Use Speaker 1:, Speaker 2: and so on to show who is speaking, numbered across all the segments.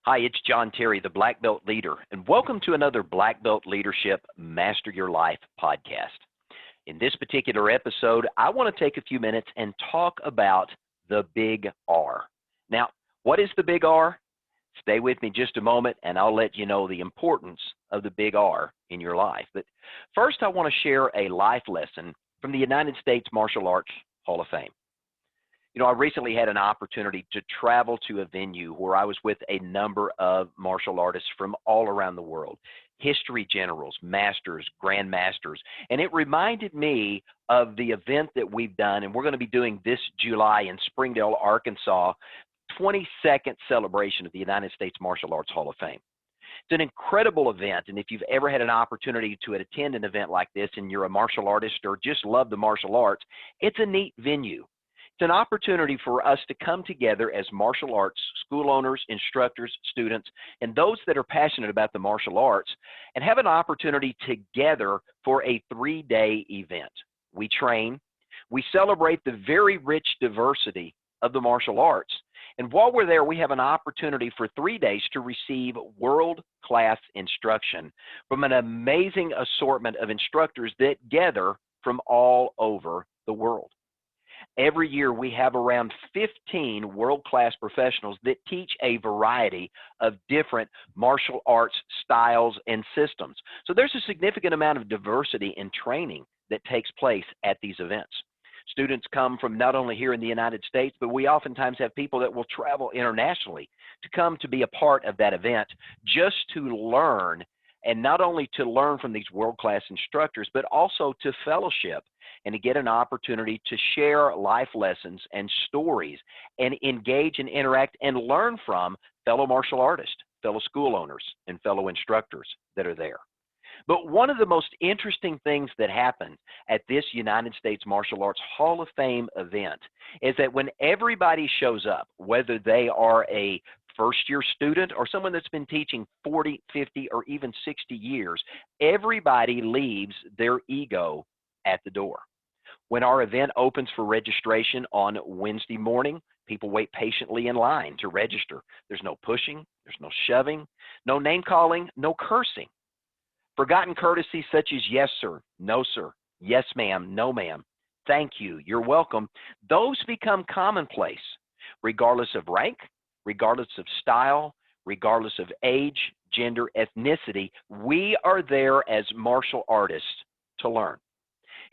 Speaker 1: Hi, it's John Terry, the Black Belt Leader, and welcome to another Black Belt Leadership Master Your Life podcast. In this particular episode, I want to take a few minutes and talk about the big R. Now, what is the big R? Stay with me just a moment, and I'll let you know the importance of the big R in your life. But first, I want to share a life lesson from the United States Martial Arts Hall of Fame. I recently had an opportunity to travel to a venue where I was with a number of martial artists from all around the world, history generals, masters, grandmasters, and it reminded me of the event that we've done, and we're going to be doing this July in Springdale, Arkansas, 22nd celebration of the United States Martial Arts Hall of Fame. It's an incredible event, and if you've ever had an opportunity to attend an event like this and you're a martial artist or just love the martial arts, it's a neat venue. It's an opportunity for us to come together as martial arts school owners, instructors, students, and those that are passionate about the martial arts and have an opportunity together for a 3-day event. We train, we celebrate the very rich diversity of the martial arts, and while we're there, we have an opportunity for 3 days to receive world-class instruction from an amazing assortment of instructors that gather from all over the world. Every year, we have around 15 world-class professionals that teach a variety of different martial arts styles and systems. So there's a significant amount of diversity in training that takes place at these events. Students come from not only here in the United States, but we oftentimes have people that will travel internationally to come to be a part of that event just to learn, and not only to learn from these world-class instructors, but also to fellowship and to get an opportunity to share life lessons and stories and engage and interact and learn from fellow martial artists, fellow school owners, and fellow instructors that are there. But one of the most interesting things that happened at this United States Martial Arts Hall of Fame event is that when everybody shows up, whether they are a first-year student or someone that's been teaching 40, 50, or even 60 years, everybody leaves their ego at the door. When our event opens for registration on Wednesday morning, people wait patiently in line to register. There's no pushing, there's no shoving, no name-calling, no cursing. Forgotten courtesies such as yes, sir, no, sir, yes, ma'am, no, ma'am, thank you, you're welcome, those become commonplace, regardless of rank, regardless of style, regardless of age, gender, ethnicity. We are there as martial artists to learn.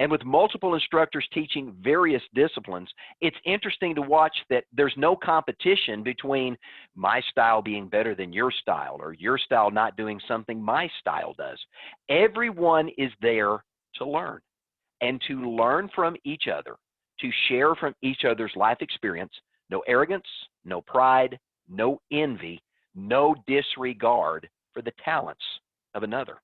Speaker 1: And with multiple instructors teaching various disciplines, it's interesting to watch that there's no competition between my style being better than your style or your style not doing something my style does. Everyone is there to learn and to learn from each other, to share from each other's life experience. No arrogance, no pride, no envy, no disregard for the talents of another.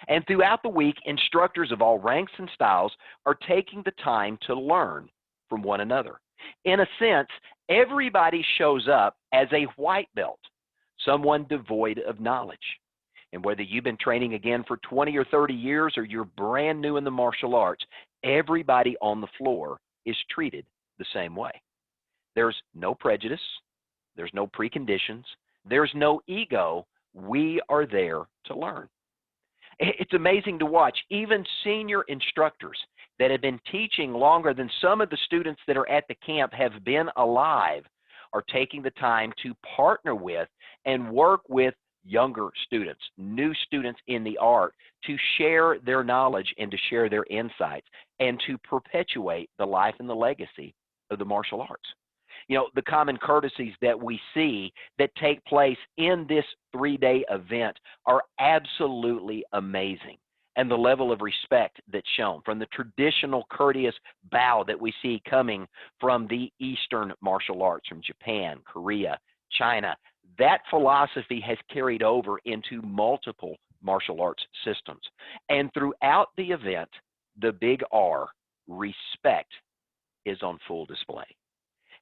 Speaker 1: And throughout the week, instructors of all ranks and styles are taking the time to learn from one another. In a sense, everybody shows up as a white belt, someone devoid of knowledge. And whether you've been training again for 20 or 30 years or you're brand new in the martial arts, everybody on the floor is treated the same way. There's no prejudice, there's no preconditions, there's no ego. We are there to learn. It's amazing to watch even senior instructors that have been teaching longer than some of the students that are at the camp have been alive are taking the time to partner with and work with younger students, new students in the art, to share their knowledge and to share their insights and to perpetuate the life and the legacy of the martial arts. The common courtesies that we see that take place in this 3-day event are absolutely amazing. And the level of respect that's shown from the traditional courteous bow that we see coming from the Eastern martial arts, from Japan, Korea, China, that philosophy has carried over into multiple martial arts systems. And throughout the event, the big R, respect, is on full display.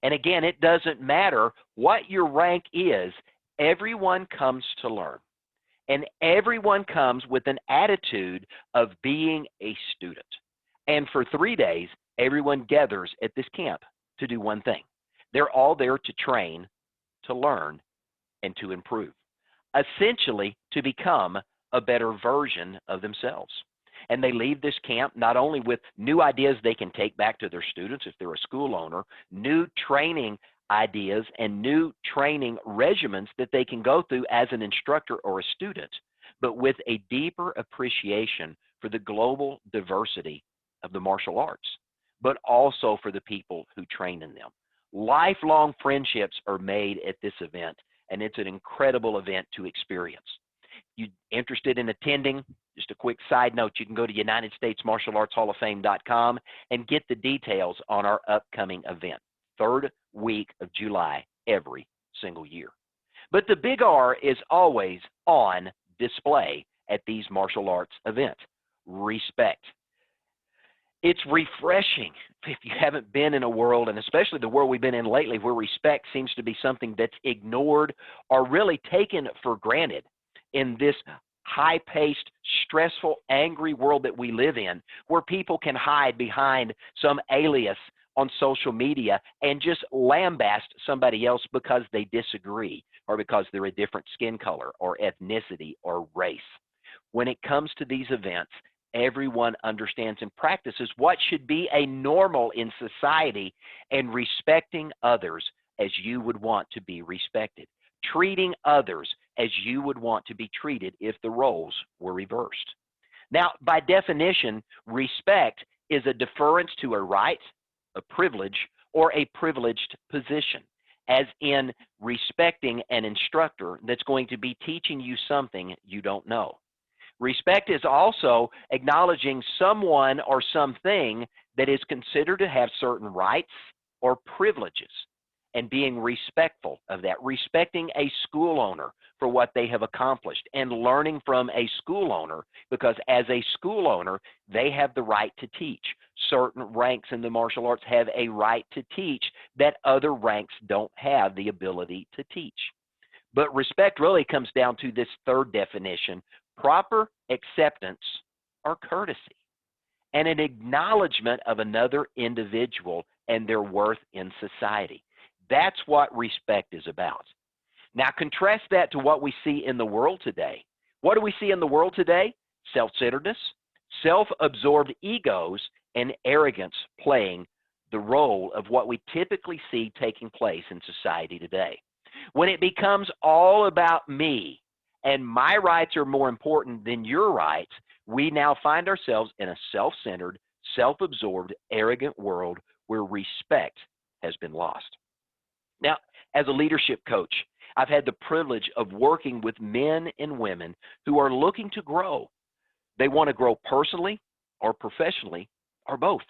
Speaker 1: And again, it doesn't matter what your rank is, everyone comes to learn. And everyone comes with an attitude of being a student. And for 3 days, everyone gathers at this camp to do one thing. They're all there to train, to learn, and to improve, essentially to become a better version of themselves. And they leave this camp not only with new ideas they can take back to their students if they're a school owner, new training ideas and new training regimens that they can go through as an instructor or a student, but with a deeper appreciation for the global diversity of the martial arts, but also for the people who train in them. Lifelong friendships are made at this event, and it's an incredible event to experience. You interested in attending? Just a quick side note, you can go to UnitedStatesMartialArtsHallOfFame.com and get the details on our upcoming event, third week of July every single year. But the big R is always on display at these martial arts events: respect. It's refreshing if you haven't been in a world, and especially the world we've been in lately, where respect seems to be something that's ignored or really taken for granted in this high-paced, stressful, angry world that we live in, where people can hide behind some alias on social media and just lambaste somebody else because they disagree or because they're a different skin color or ethnicity or race. When it comes to these events, everyone understands and practices what should be a normal in society, and respecting others as you would want to be respected, treating others as you would want to be treated if the roles were reversed. Now, by definition, respect is a deference to a right, a privilege, or a privileged position, as in respecting an instructor that's going to be teaching you something you don't know. Respect is also acknowledging someone or something that is considered to have certain rights or privileges, and being respectful of that, respecting a school owner for what they have accomplished, and learning from a school owner, because as a school owner, they have the right to teach. Certain ranks in the martial arts have a right to teach that other ranks don't have the ability to teach. But respect really comes down to this third definition: proper acceptance or courtesy, and an acknowledgement of another individual and their worth in society. That's what respect is about. Now, contrast that to what we see in the world today. What do we see in the world today? Self-centeredness, self-absorbed egos, and arrogance playing the role of what we typically see taking place in society today. When it becomes all about me and my rights are more important than your rights, we now find ourselves in a self-centered, self-absorbed, arrogant world where respect has been lost. Now, as a leadership coach, I've had the privilege of working with men and women who are looking to grow. They want to grow personally or professionally or both.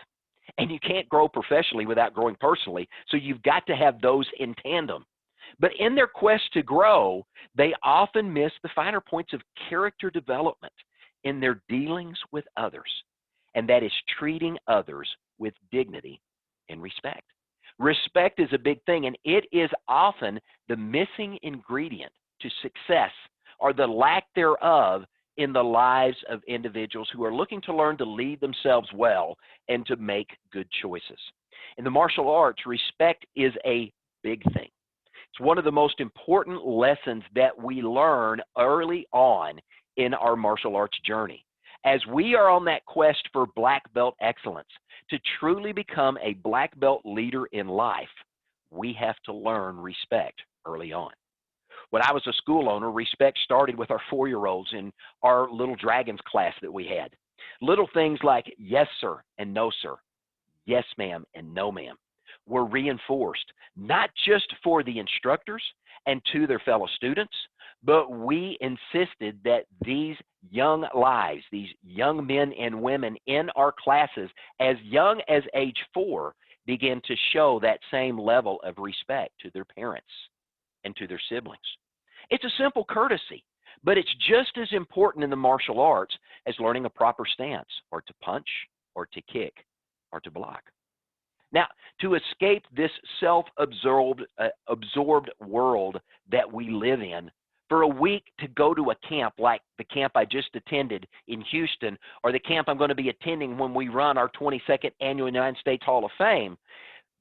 Speaker 1: And you can't grow professionally without growing personally, so you've got to have those in tandem. But in their quest to grow, they often miss the finer points of character development in their dealings with others, and that is treating others with dignity and respect. Respect is a big thing, and it is often the missing ingredient to success, or the lack thereof, in the lives of individuals who are looking to learn to lead themselves well and to make good choices. In the martial arts, respect is a big thing. It's one of the most important lessons that we learn early on in our martial arts journey. As we are on that quest for black belt excellence, to truly become a black belt leader in life, we have to learn respect early on. When I was a school owner, respect started with our 4-year-olds in our Little Dragons class that we had. Little things like yes, sir, and no, sir, yes, ma'am, and no, ma'am, were reinforced, not just for the instructors and to their fellow students, but we insisted that these young lives, these young men and women in our classes, as young as age 4, begin to show that same level of respect to their parents and to their siblings. It's a simple courtesy, but it's just as important in the martial arts as learning a proper stance, or to punch, or to kick, or to block. Now, to escape this self-absorbed world that we live in, for a week to go to a camp like the camp I just attended in Houston, or the camp I'm going to be attending when we run our 22nd annual United States Hall of Fame,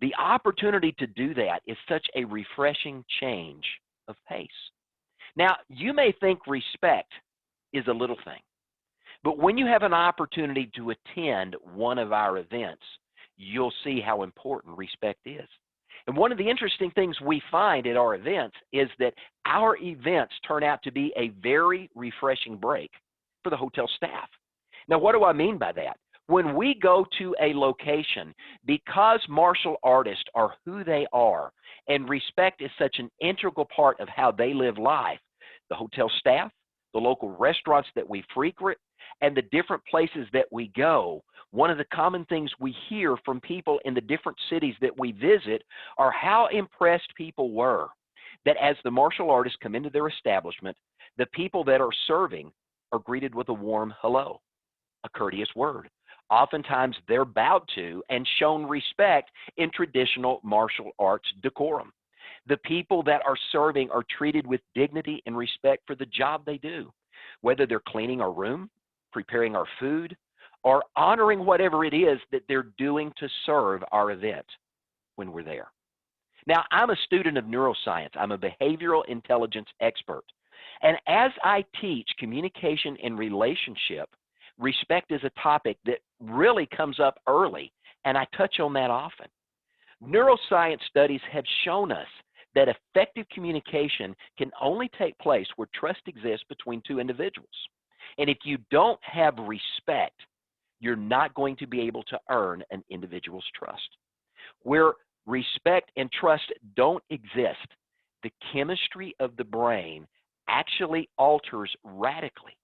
Speaker 1: the opportunity to do that is such a refreshing change of pace. Now, you may think respect is a little thing, but when you have an opportunity to attend one of our events, you'll see how important respect is. And one of the interesting things we find at our events is that our events turn out to be a very refreshing break for the hotel staff. Now, what do I mean by that? When we go to a location, because martial artists are who they are, and respect is such an integral part of how they live life, the hotel staff, the local restaurants that we frequent, and the different places that we go, one of the common things we hear from people in the different cities that we visit are how impressed people were that as the martial artists come into their establishment, the people that are serving are greeted with a warm hello, a courteous word. Oftentimes, they're bowed to and shown respect in traditional martial arts decorum. The people that are serving are treated with dignity and respect for the job they do, whether they're cleaning our room, preparing our food, or honoring whatever it is that they're doing to serve our event when we're there. Now, I'm a student of neuroscience. I'm a behavioral intelligence expert. And as I teach communication and relationship, respect is a topic that really comes up early, and I touch on that often. Neuroscience studies have shown us that effective communication can only take place where trust exists between two individuals. And if you don't have respect, you're not going to be able to earn an individual's trust. Where respect and trust don't exist, the chemistry of the brain actually alters radically.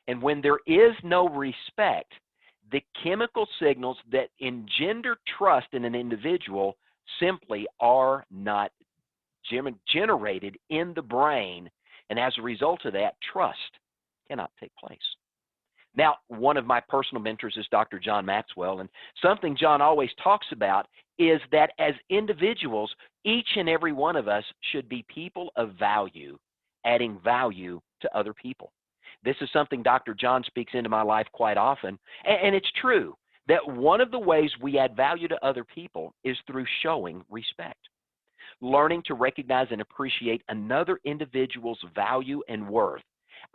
Speaker 1: And when there is no respect, the chemical signals that engender trust in an individual simply are not generated in the brain, and as a result of that, trust cannot take place. Now, one of my personal mentors is Dr. John Maxwell, and something John always talks about is that as individuals, each and every one of us should be people of value, adding value to other people. This is something Dr. John speaks into my life quite often, and it's true that one of the ways we add value to other people is through showing respect. Learning to recognize and appreciate another individual's value and worth,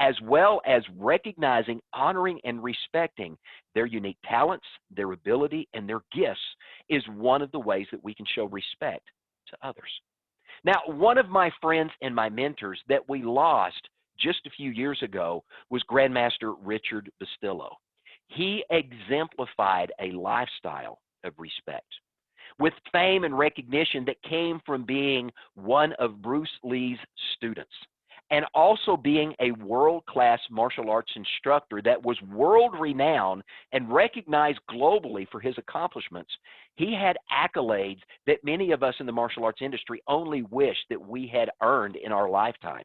Speaker 1: as well as recognizing, honoring, and respecting their unique talents, their ability, and their gifts is one of the ways that we can show respect to others. Now, one of my friends and my mentors that we lost just a few years ago was Grandmaster Richard Bustillo. He exemplified a lifestyle of respect, with fame and recognition that came from being one of Bruce Lee's students, and also being a world-class martial arts instructor that was world-renowned and recognized globally for his accomplishments. He had accolades that many of us in the martial arts industry only wish that we had earned in our lifetime.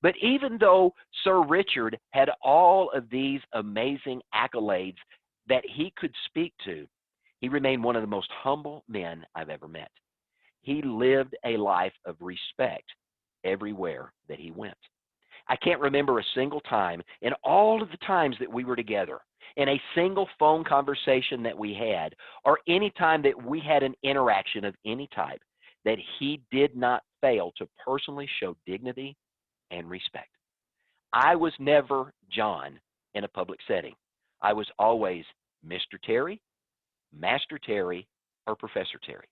Speaker 1: But even though Sir Richard had all of these amazing accolades that he could speak to, he remained one of the most humble men I've ever met. He lived a life of respect everywhere that he went. I can't remember a single time in all of the times that we were together, in a single phone conversation that we had, or any time that we had an interaction of any type, that he did not fail to personally show dignity and respect. I was never John in a public setting. I was always Mr. Terry, Master Terry, or Professor Terry.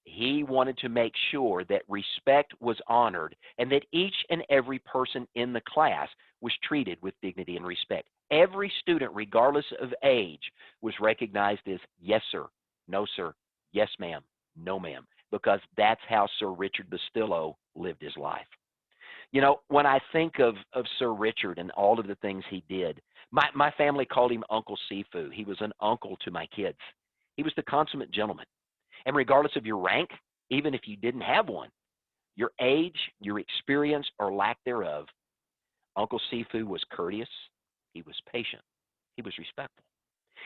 Speaker 1: He wanted to make sure that respect was honored and that each and every person in the class was treated with dignity and respect. Every student, regardless of age, was recognized as yes, sir, no, sir, yes, ma'am, no, ma'am, because that's how Sir Richard Bustillo lived his life. You know, when I think of Sir Richard and all of the things he did, my family called him Uncle Sifu. He was an uncle to my kids. He was the consummate gentleman. And regardless of your rank, even if you didn't have one, your age, your experience, or lack thereof, Uncle Sifu was courteous, he was patient, he was respectful.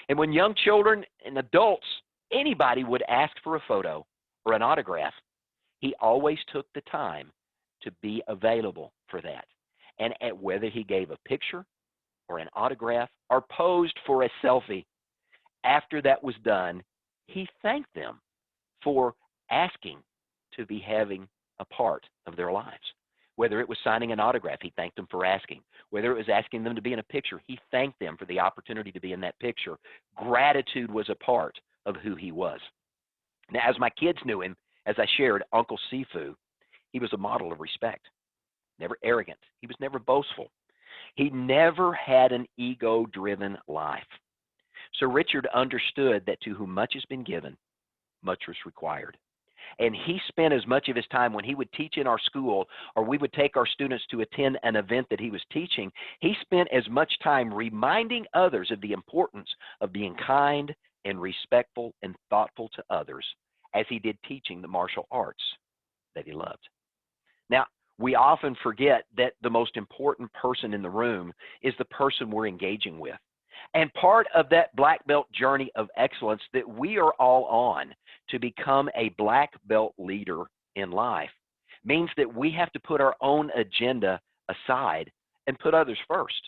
Speaker 1: And when young children and adults, anybody would ask for a photo or an autograph, he always took the time to be available for that. And whether he gave a picture or an autograph or posed for a selfie, after that was done, he thanked them for asking to be having a part of their lives. Whether it was signing an autograph, he thanked them for asking. Whether it was asking them to be in a picture, he thanked them for the opportunity to be in that picture. Gratitude was a part of who he was. Now, as my kids knew him, as I shared, Uncle Sifu, he was a model of respect. Never arrogant. He was never boastful. He never had an ego-driven life. So Richard understood that to whom much has been given, much was required. And he spent as much of his time when he would teach in our school, or we would take our students to attend an event that he was teaching, he spent as much time reminding others of the importance of being kind and respectful and thoughtful to others as he did teaching the martial arts that he loved. Now, we often forget that the most important person in the room is the person we're engaging with. And part of that black belt journey of excellence that we are all on to become a black belt leader in life means that we have to put our own agenda aside and put others first.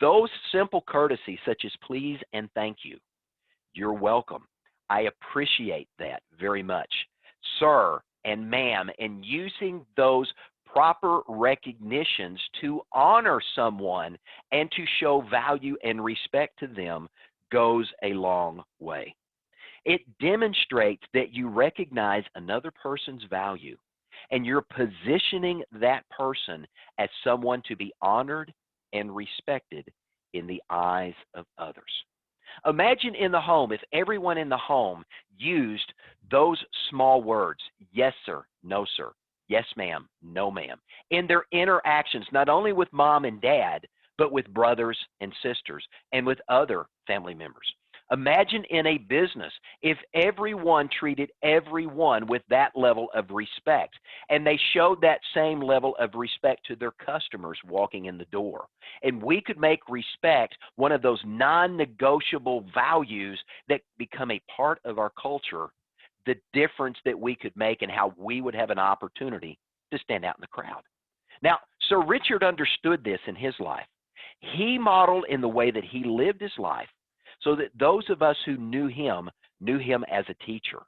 Speaker 1: Those simple courtesies such as please and thank you, you're welcome, I appreciate that very much, sir and ma'am, and using those proper recognitions to honor someone and to show value and respect to them goes a long way. It demonstrates that you recognize another person's value and you're positioning that person as someone to be honored and respected in the eyes of others. Imagine in the home if everyone in the home used those small words, yes sir, no sir, yes, ma'am, no, ma'am, in their interactions, not only with mom and dad, but with brothers and sisters and with other family members. Imagine in a business if everyone treated everyone with that level of respect and they showed that same level of respect to their customers walking in the door. And we could make respect one of those non-negotiable values that become a part of our culture, the difference that we could make and how we would have an opportunity to stand out in the crowd. Now, Sir Richard understood this in his life. He modeled in the way that he lived his life so that those of us who knew him as a teacher.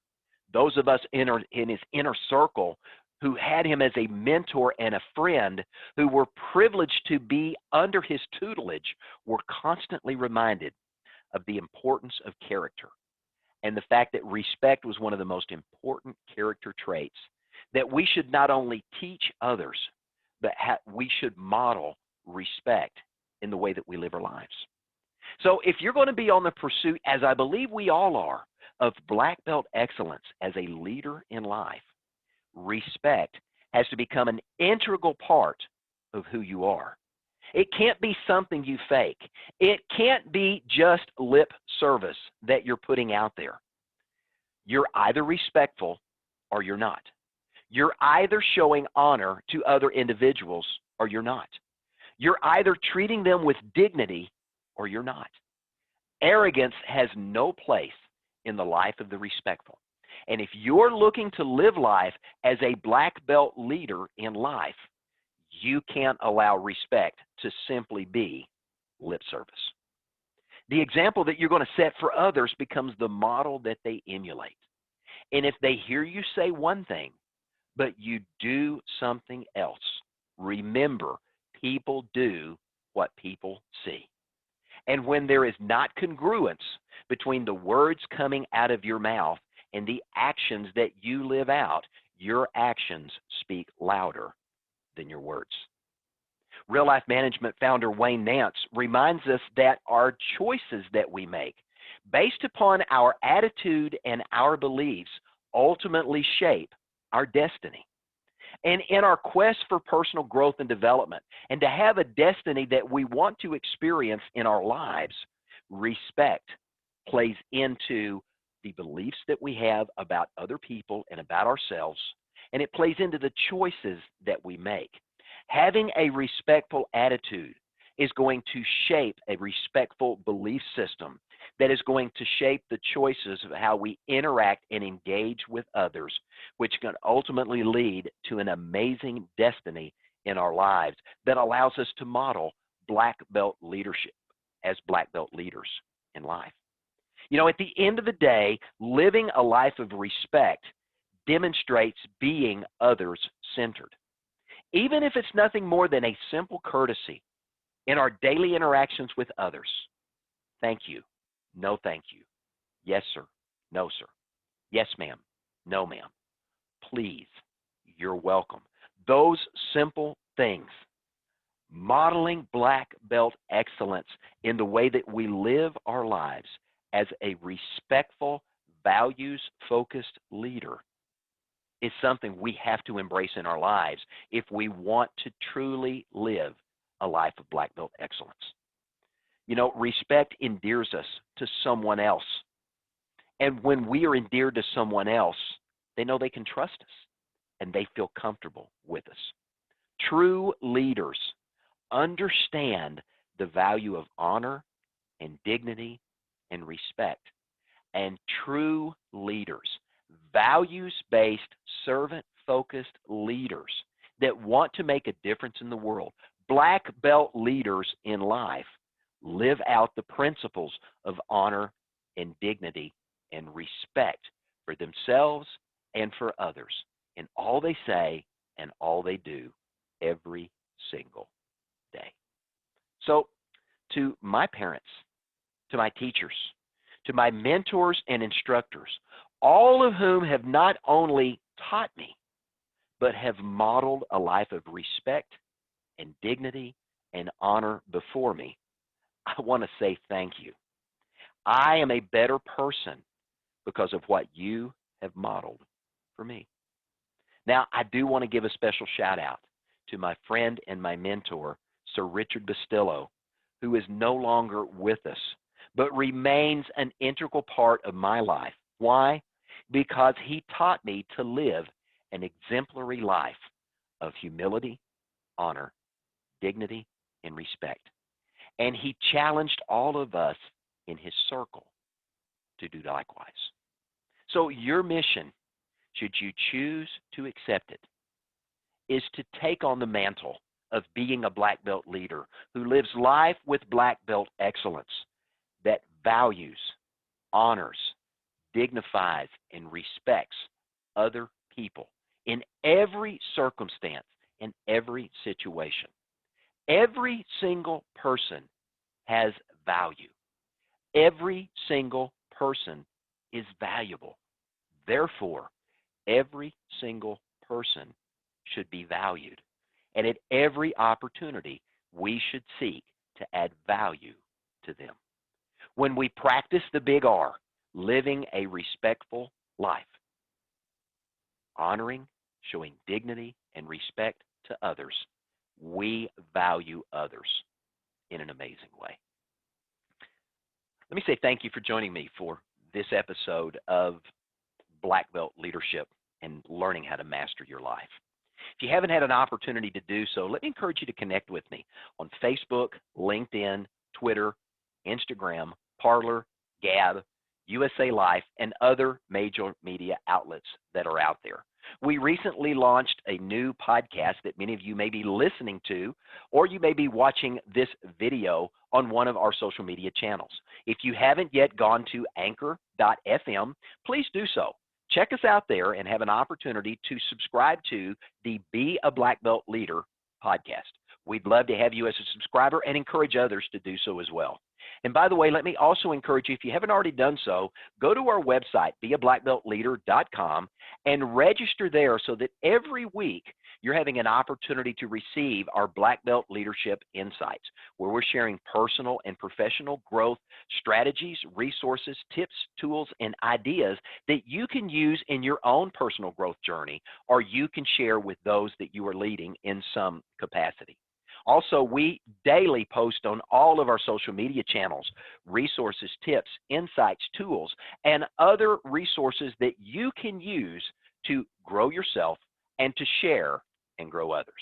Speaker 1: Those of us in his inner circle who had him as a mentor and a friend who were privileged to be under his tutelage were constantly reminded of the importance of character and the fact that respect was one of the most important character traits that we should not only teach others, but we should model respect in the way that we live our lives. So if you're going to be on the pursuit, as I believe we all are, of black belt excellence as a leader in life, respect has to become an integral part of who you are. It can't be something you fake. It can't be just lip service that you're putting out there. You're either respectful or you're not. You're either showing honor to other individuals or you're not. You're either treating them with dignity or you're not. Arrogance has no place in the life of the respectful. And if you're looking to live life as a black belt leader in life, you can't allow respect to simply be lip service. The example that you're going to set for others becomes the model that they emulate. And if they hear you say one thing, but you do something else, remember, people do what people see. And when there is not congruence between the words coming out of your mouth and the actions that you live out, your actions speak louder than your words. Real Life Management founder Wayne Nance reminds us that our choices that we make, based upon our attitude and our beliefs, ultimately shape our destiny. And in our quest for personal growth and development, and to have a destiny that we want to experience in our lives, respect plays into the beliefs that we have about other people and about ourselves, and it plays into the choices that we make. Having a respectful attitude is going to shape a respectful belief system that is going to shape the choices of how we interact and engage with others, which can ultimately lead to an amazing destiny in our lives that allows us to model black belt leadership as black belt leaders in life. You know, at the end of the day, living a life of respect demonstrates being others-centered. even if it's nothing more than a simple courtesy in our daily interactions with others. Thank you. No, thank you. Yes, sir. No, sir. Yes, ma'am. No, ma'am. Please. You're welcome. Those simple things. Modeling black belt excellence in the way that we live our lives as a respectful, values-focused leader is something we have to embrace in our lives if we want to truly live a life of black belt excellence. You know, respect endears us to someone else. And when we are endeared to someone else, they know they can trust us and they feel comfortable with us. True leaders understand the value of honor and dignity and respect. And true leaders, values-based, servant-focused leaders that want to make a difference in the world, black belt leaders in life, live out the principles of honor and dignity and respect for themselves and for others in all they say and all they do every single day. So, to my parents, to my teachers, to my mentors and instructors, all of whom have not only taught me, but have modeled a life of respect and dignity and honor before me, I want to say thank you. I am a better person because of what you have modeled for me. Now, I do want to give a special shout out to my friend and my mentor, Sir Richard Bustillo, who is no longer with us, but remains an integral part of my life. Why? Because he taught me to live an exemplary life of humility, honor, dignity, and respect. And he challenged all of us in his circle to do likewise. So your mission, should you choose to accept it, is to take on the mantle of being a black belt leader who lives life with black belt excellence that values, honors, dignifies, and respects other people in every circumstance, in every situation. Every single person has value. Every single person is valuable. Therefore, every single person should be valued. And at every opportunity, we should seek to add value to them. When we practice the big R, living a respectful life, honoring, showing dignity and respect to others, we value others in an amazing way. Let me say thank you for joining me for this episode of Black Belt Leadership and Learning How to Master Your Life. If you haven't had an opportunity to do so, let me encourage you to connect with me on Facebook, LinkedIn, Twitter, Instagram, Parler, Gab, USA Life, and other major media outlets that are out there. We recently launched a new podcast that many of you may be listening to, or you may be watching this video on one of our social media channels. If you haven't yet gone to anchor.fm, please do so. Check us out there and have an opportunity to subscribe to the Be a Black Belt Leader podcast. We'd love to have you as a subscriber and encourage others to do so as well. And by the way, let me also encourage you, if you haven't already done so, go to our website, beablackbeltleader.com, and register there so that every week you're having an opportunity to receive our Black Belt Leadership Insights, where we're sharing personal and professional growth strategies, resources, tips, tools, and ideas that you can use in your own personal growth journey, or you can share with those that you are leading in some capacity. Also, we daily post on all of our social media channels resources, tips, insights, tools, and other resources that you can use to grow yourself and to share and grow others.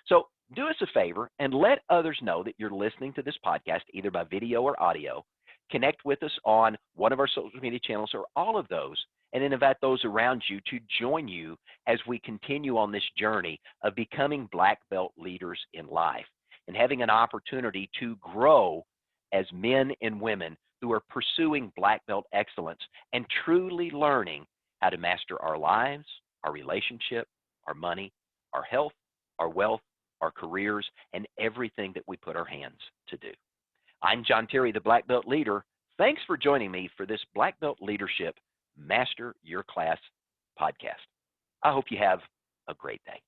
Speaker 1: So do us a favor and let others know that you're listening to this podcast either by video or audio. Connect with us on one of our social media channels or all of those, and then invite those around you to join you as we continue on this journey of becoming black belt leaders in life and having an opportunity to grow as men and women who are pursuing black belt excellence and truly learning how to master our lives, our relationship, our money, our health, our wealth, our careers, and everything that we put our hands to do. I'm John Terry, the Black Belt Leader. Thanks for joining me for this Black Belt Leadership Master Your Class podcast. I hope you have a great day.